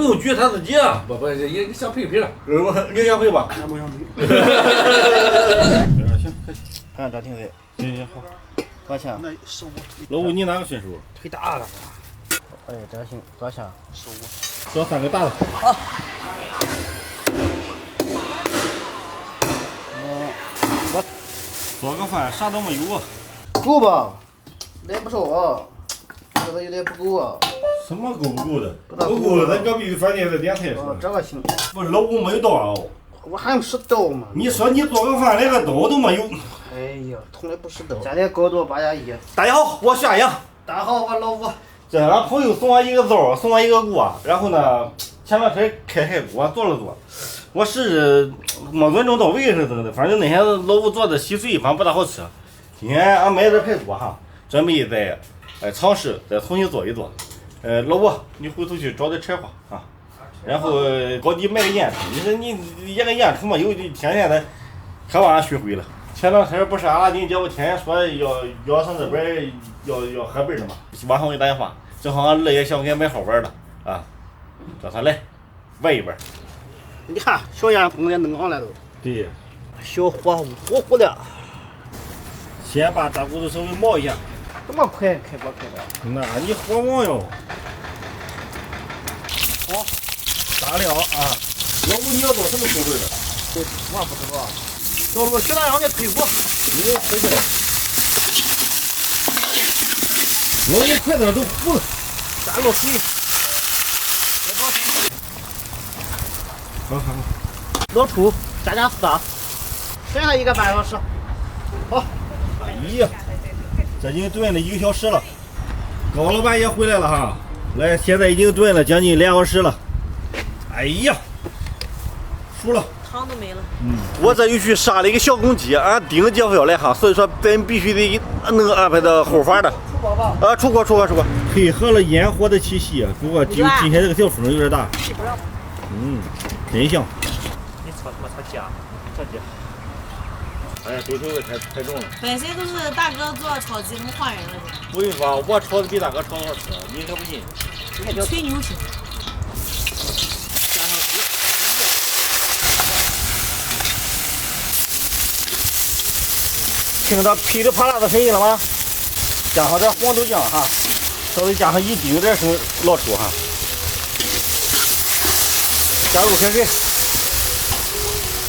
用锯，他自己啊，不，也想配了，你想配吧？俺不想配。行，看这挺对。行好。多少钱？老吴，你哪个选手？忒大了。哎，这行，多少钱15。要3个大的。好。我做个饭啥都没有啊。够吧？来不少啊，这个有点不够啊。什么够不够的？不够，咱隔壁的饭店在点菜是吧？这个行。不是老吴没有刀啊。我还用使刀吗？你说你做个饭连个刀都没有。哎呀，从来不使刀。今天高度8+1。大家好，我夏阳。大家好，我老吴。这俺朋友送我一个灶，送我一个锅，然后呢，前两天开锅做了做，我是没尊重到位是怎么的，反正那天老吴做的稀碎，反正不大好吃。今天俺买点排骨哈，准备再尝试再重新做一做。老吴，你回头去找点柴火啊，然后高低买个烟囱。你说你一个烟囱嘛，有天天的，可把俺熏毁了。前两天不是阿拉丁姐夫天天说要上这边要喝杯的嘛，晚上我给打电话，正好俺儿也想给俺买好玩的啊，叫他来玩一玩。你看小烟囱也弄上来了。对，小火糊糊的。先把大骨头稍微冒一下。这么快开锅开的？那你火旺哟。好，大料啊！老吴，你要做什么口味的？我不知道。要不学大让你推锅。你推起来。老吴筷子上都糊了。加入水。好。老抽，加丝。剩下1个半小时。好。哎呀，这已经炖了1个小时了。高老板也回来了哈，来，现在已经炖了将近2小时了。哎呀，熟了。汤都没了。我这又去杀了一个小公鸡，俺丁姐夫要来哈，所以说咱必须得能安排到后法的。出锅。配合了烟火的气息，不过今天这个小风有点大。真香。你炒什么？炒鸡啊？炒鸡。哎，对头的太重了。本身都是大哥做炒鸡，能换人了。我跟你说，我炒的比大哥炒的好吃，你可不信。吹牛去。听到噼里啪啦的声音了吗？加上点黄豆酱哈，稍微加上一丁点声老抽哈。加入开水。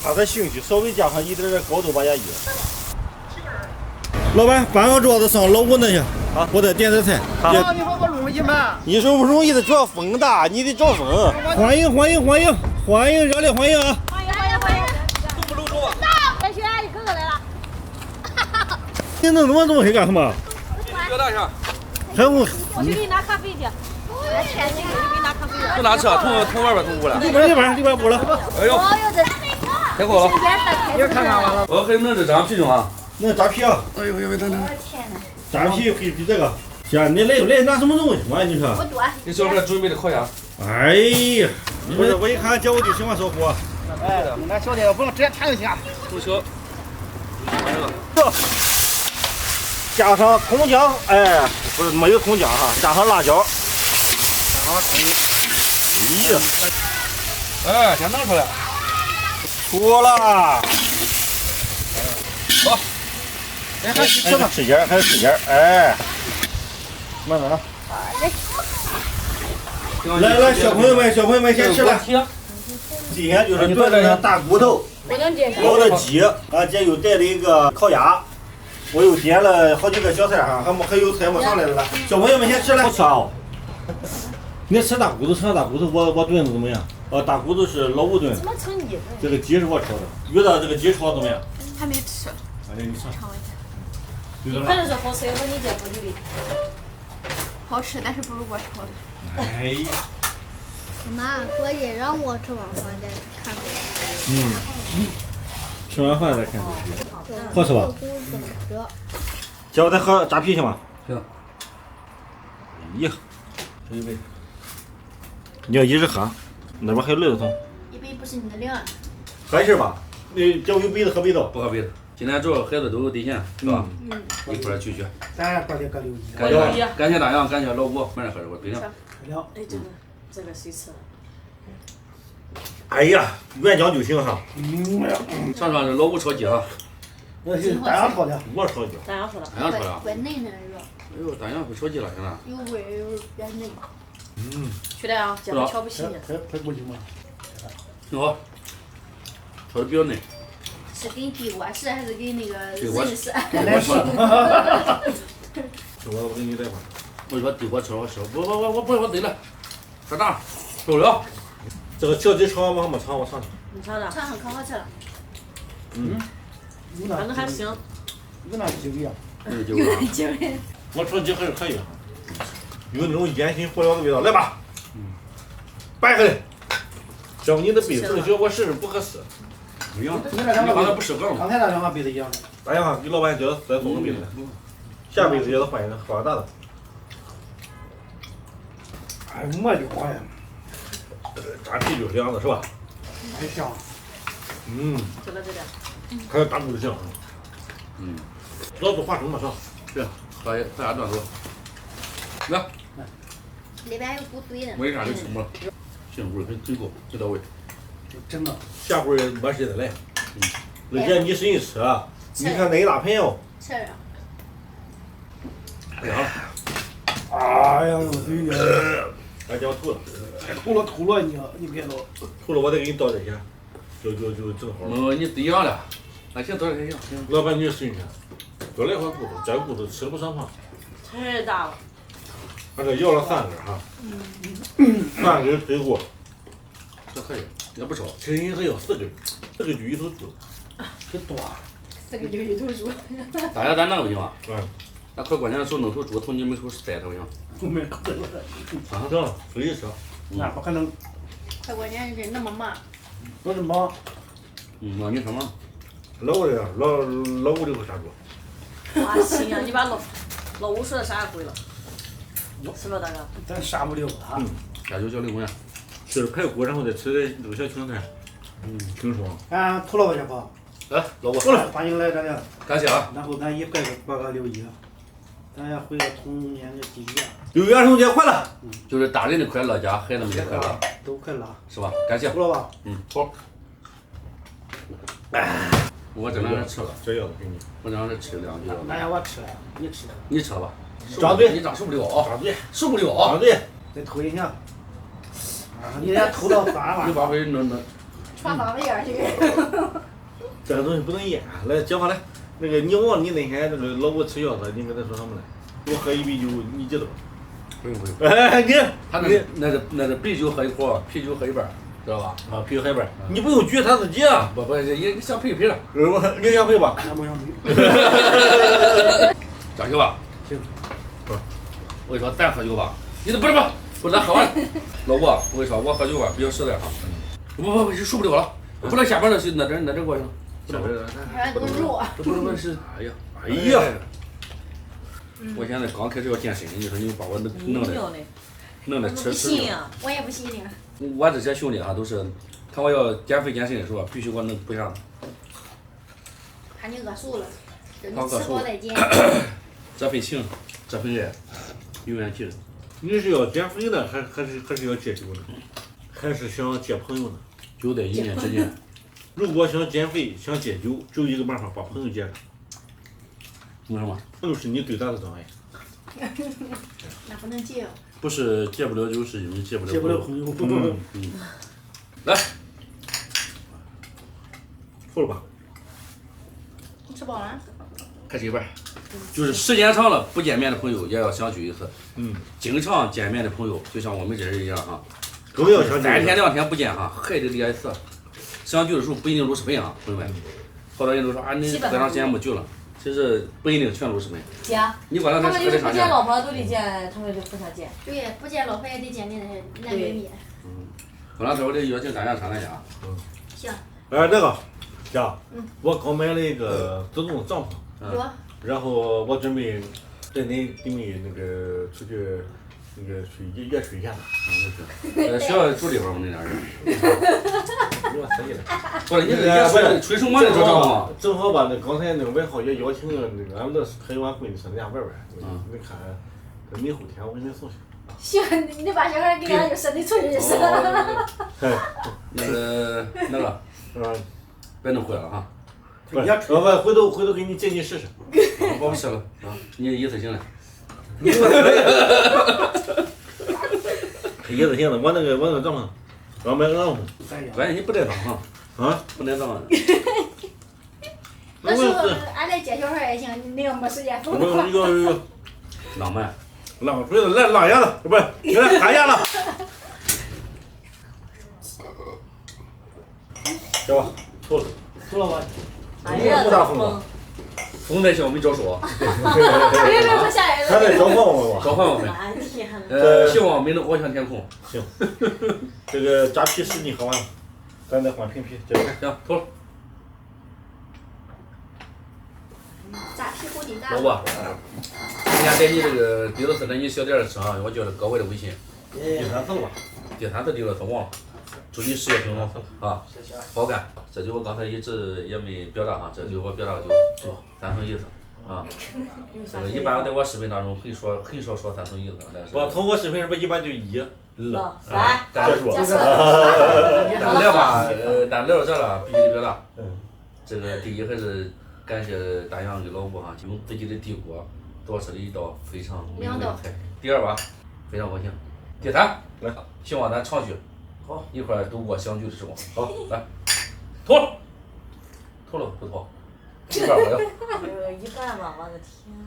他的兴趣稍微加上一点点高度8+1。老板，搬个桌子上老吴那去，我再点菜。好，你说不容易吗？你说不容易的，主要风大，你得找风。欢迎，热烈欢迎啊！欢迎。都不露手啊！白雪阿姨哥哥来了。你弄那么黑干什么？搁大上。还我去给你拿咖啡去。我去给你拿咖啡去。从哪吃啊？从外边从屋来。里边不了。哎呦，太好了！你看看完了。我还弄这张皮中啊。那扎皮啊！哎呦，等。扎皮配这个，行，你来拿什么东西嘛？你说。给小哥准备的烤鸭。哎呀，不是，我一看脚我就喜欢烧火。哎，那小弟不用直接填就行。不小。加上葱姜，哎，不是没有葱姜哈，加上辣椒，加上葱。哎呀，哎，先拿出来。出了。好。哎，还是吃吧，吃点，哎。慢点啊。来，小朋友们先吃了。今天就是炖了大骨头，熬的鸡，俺姐又带了一个烤鸭，我又点了好几个小菜哈，还有菜没上来的了。小朋友们先吃了。好吃啊！你吃大骨头，我炖的怎么样？大骨头是老吴炖的。怎么成你？这个鸡是我炒的。鱼的这个鸡炒的怎么样？还没吃。哎，你尝。尝一下。对的反正是好吃，要不你姐夫就得。好吃，但是不如我炒的。哎呀。妈，过节让我吃完饭再看电视。吃完饭再看电视，好吃吧？叫我再喝扎啤去吗？行。哎呀，这一杯。你要一直喝，那边还有绿豆汤。一杯不是你的量。喝一下吧。叫我有杯子喝杯子。不喝杯子。今天主要孩子都有兑现，是吧？一块儿去。咱各留一。感谢大洋，感谢老吴，慢点喝，我兑现。哎，这个谁吃了？哎呀，原浆就行哈。尝尝这老吴炒鸡哈。那是大洋炒的，我炒的。咱要说了，大洋炒的。怪嫩嫩的肉，哎呦，大洋会炒鸡了，现在。有味儿有点嫩。去了啊，这样瞧不起你。还过去吗？挺好，炒的比较嫩。是跟地瓜丝还是跟那个地瓜人丝？来吃。我给你来块。我说地瓜炒好吃，我对了，这哪受不了。这个小鸡炒我还没尝，我尝尝。你尝尝，尝尝可好吃了。反正还行。有那鸡味啊？有酒啊。我炒鸡还是可以哈，有那种烟熏火燎的味道。来吧，掰开来。小你的杯子小，我试试不合适。一样，你刚才不适合吗？刚才那两个杯子一样的。打电话给老板叫他再送个杯子来，下杯子叫他换一个放大的。哎，没的话呀，炸啤酒这样的是吧？太香。就到这点。还有大肚子香。老子花生没上。是，喝下段子。来，里边有骨髓的。为啥就吃不了？杏味很足够，很到位。真的。下回没时间来。那天你谁吃啊？你看那一大盆哟。吃了。哎呀，哎呀，我嘴呀，俺讲吐了，吐了你别弄。吐了我再给你倒点钱，就正好。你对样了，那行多少钱行？老板你试一下，多来块骨头，这骨头吃了不上胖。太大了。俺这要了3根哈，3根腿骨，这可以，也不少。其实应该要4根，4根就一头猪。这多。这个就一头猪。大家咱那不行啊？那可关键的时候弄头猪从你门口宰它不行？没有。啊，这自己吃。那不可能。快关键是那么忙。我是忙。那你说嘛？老吴的老吴这个杀猪。哇行呀，你把老吴说的啥也会了，是吧，大哥？咱杀不了他。下酒小灵魂。吃排骨，然后再吃那个小青菜。挺爽。俺吐了吧，小宝。来，老吴，欢迎来咱俩。感谢啊。然后咱一拜个6一，咱也回个童年的记忆。 6月儿童节快乐！就是大人的快乐加孩子们的快乐，都快乐，是吧？感谢。吐了吧？好。我这两天吃了，这要给你。我这两天吃2句。那让我吃了，你吃了。你吃了吧？张嘴，你咋受不了啊？张嘴，受不了啊！张嘴。再吐一下。你连吐到3碗。你把回弄。穿哪个眼儿去？这个东西不能咽。来，讲话来。那个，你忘了你那天那个老吴吃腰子，你跟他说什么来？我喝1杯酒，你记得吧？不用。哎，你他那是白酒喝一锅，啤酒喝一半，知道吧？啊，啤酒喝一半，你不用举他自己啊。不，也想陪陪了。你想陪吧？那不想陪。加酒吧。行。不是，我跟你说，咱喝酒吧。你这不是，咱喝完。老吴，我跟你说，我喝酒吧比较实在哈。不，受不了了。不能下班了，是那点过去了。下边还都肉。不是，哎呀。我现在刚开始要健身，你说你把我弄得吃。不信呀？我也不信呢。我这些兄弟哈都是，看我要减肥健身的时候，必须给我弄不一样的。怕你饿瘦了，等你吃饱再减。这份情，这份爱，永远记得。你是要减肥呢，还是要戒酒呢？还是想结朋友呢？就在一念之间。如果想减肥、想戒酒，只有一个办法，把朋友戒了。为什么？朋友是你最大的障碍。那不能戒。不是戒不了酒，是因为戒不了朋友。来，服了吧？你吃饱了？开始一半。就是时间长了不见面的朋友也要相聚一次。经常见面的朋友，就像我们这人一样哈。都要相聚。3天2天不见哈，还得联系。相聚的时候不一定录视频啊，朋友们。好多人都说啊，你多长时间没聚了？其实不一定全录视频。姐，你管他们有不见老婆都得见，他们就互相见。对，不见老婆也得见面的男女蜜。过两天我得邀请大家上咱家。行。这个，家，我刚买了一个自动帐篷。然后我准备带你给你那个出去那个也睡一下子。需要住地方吗？那俩人？我可以了。不是，你这吹什么呢？这帐篷？正好把那刚才那个外号也邀请那个俺们的台湾闺女上人家玩玩。你看，明后天我给你送去。行，你把小孩给俺就生的出去就是。那个，别弄坏了哈。不是，我回头给你借你试试。不吃了啊，你一次性的。一次性的，我那个帐篷，我买帐篷。关键你不带脏哈。啊？不带脏。那时候俺来接小孩也行，你那个没时间走的话。有。浪漫。不是来狼牙了，不是，你来寒牙了。行吧，吐了。吐了吧？哎呀，不大风。风在小没招手。别说下来了。还得召唤我吧？召唤我们。哎天希望没能翱翔天空。行。这个扎啤10你喝完了，咱再换瓶啤。行，吐了。炸皮糊的老婆，今天带你这个丢了是在你小店儿吃啊，我觉得格外的危险。第3次了吧？第3次丢了，他忘了。祝你事业兴隆啊！好干，这就我刚才一直也没表达哈，这就我表达就3层意思啊。这个一般在我视频当中很少说3层意思，但是。我从我视频上边一般就1、2、3结束。但聊吧，但聊到这了，必须得表达。这个第一还是感谢大洋的老婆哈，用自己的帝国做出了一道非常美味的菜。第2吧，非常高兴。第3，来，希望咱长续。好，一块度过相聚的时光。好，来，吐了，吐了不吐，一半我要。一半吧，我的天呐。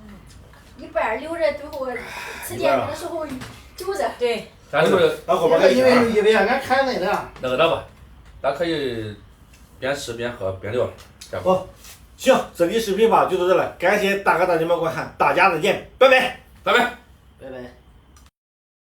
一半留着，最后吃煎饼的时候就着。对。咱留着。因为俺看那个。那个啥吧，咱可以边吃边喝边聊。好，行，这里视频吧就到这了，感谢大哥大姐们观看，大家再见，拜拜，拜拜，拜拜。